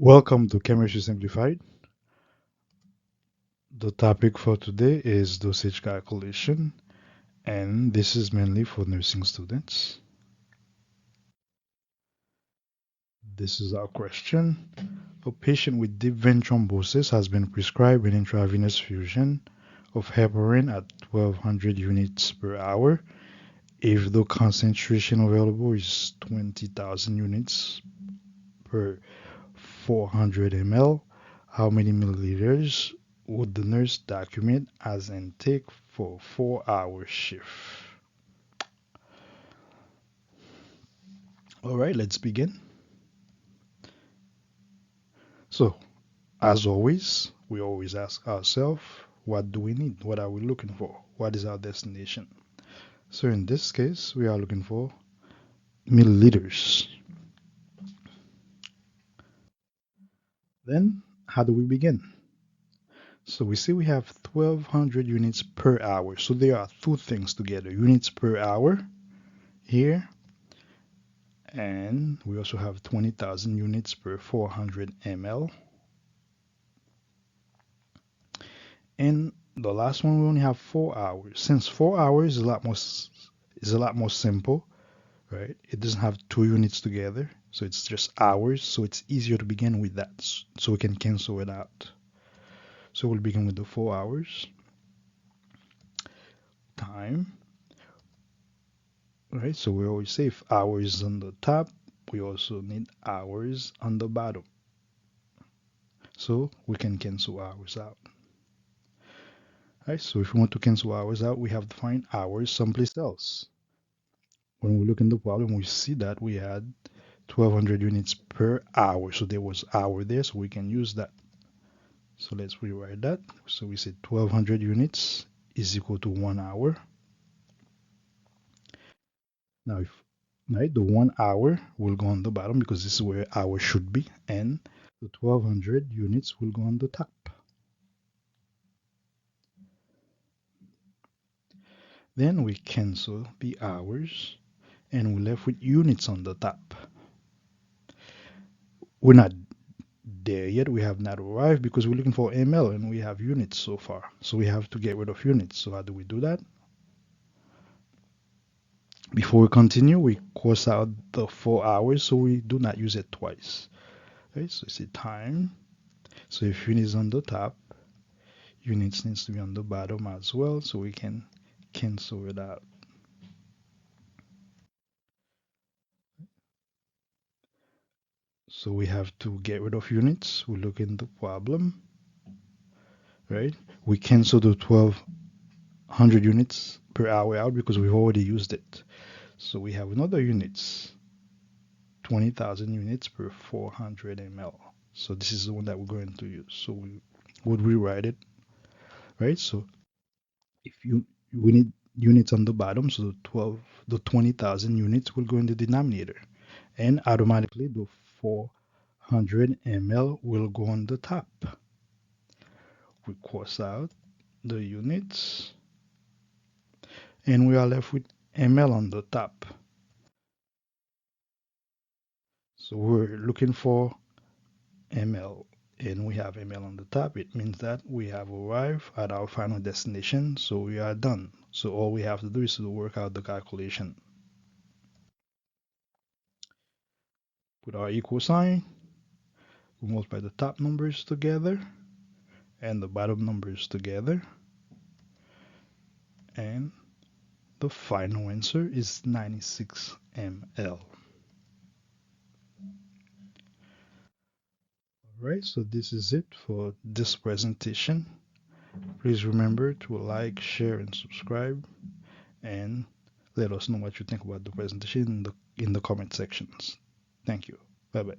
Welcome to Chemistry Simplified. The topic for today is dosage calculation, and this is mainly for nursing students. This is our question. A patient with deep vein thrombosis has been prescribed an intravenous fusion of heparin at 1200 units per hour. If the concentration available is 20,000 units per 400 ml, how many milliliters would the nurse document as intake for 4-hour shift? All right, let's begin. So, as always, we always ask ourselves, what do we need? What are we looking for? What is our destination? So, in this case, we are looking for milliliters. Then, how do we begin? So, we see we have 1200 units per hour. So, there are two things together, units per hour here, and we also have 20,000 units per 400 ml. And the last one we only have 4 hours. Since 4 hours is a lot more simple, right? It doesn't have two units together, so it's just hours. So it's easier to begin with that, so we can cancel it out. So we'll begin with the 4 hours time. Right, so we always say if hours on the top, we also need hours on the bottom. So we can cancel hours out. Right, so if we want to cancel hours out, we have to find hours someplace else. When we look in the problem, we see that we had 1200 units per hour. So there was hour there, so we can use that. So let's rewrite that. So we said 1200 units is equal to 1 hour. Now, if right, the 1 hour will go on the bottom because this is where hour should be, and the 1200 units will go on the top. Then we cancel the hours and we're left with units on the top. We're not there yet. We have not arrived because we're looking for ml and we have units so far. So we have to get rid of units. So how do we do that? Before we continue, we cross out the 4 hours so we do not use it twice. Okay, so it's a time. So if unit is on the top, units needs to be on the bottom as well so we can cancel it out. So we have to get rid of units. We look in the problem, right? We cancel the 1200 units per hour out because we've already used it. So we have another units, 20,000 units per 400 ml. So this is the one that we're going to use. So we would rewrite it, right? So if we need units on the bottom, so the 20,000 units will go in the denominator, and automatically the 400 ml will go on the top. We cross out the units, and we are left with ml on the top. So we're looking for ml and we have ml on the top. It means that we have arrived at our final destination, so we are done. So all we have to do is to work out the calculation. Put our equal sign, we multiply the top numbers together and the bottom numbers together, and the final answer is 96 ml. Alright, so this is it for this presentation. Please remember to like, share, and subscribe, and let us know what you think about the presentation in the comment sections. Thank you. Bye bye.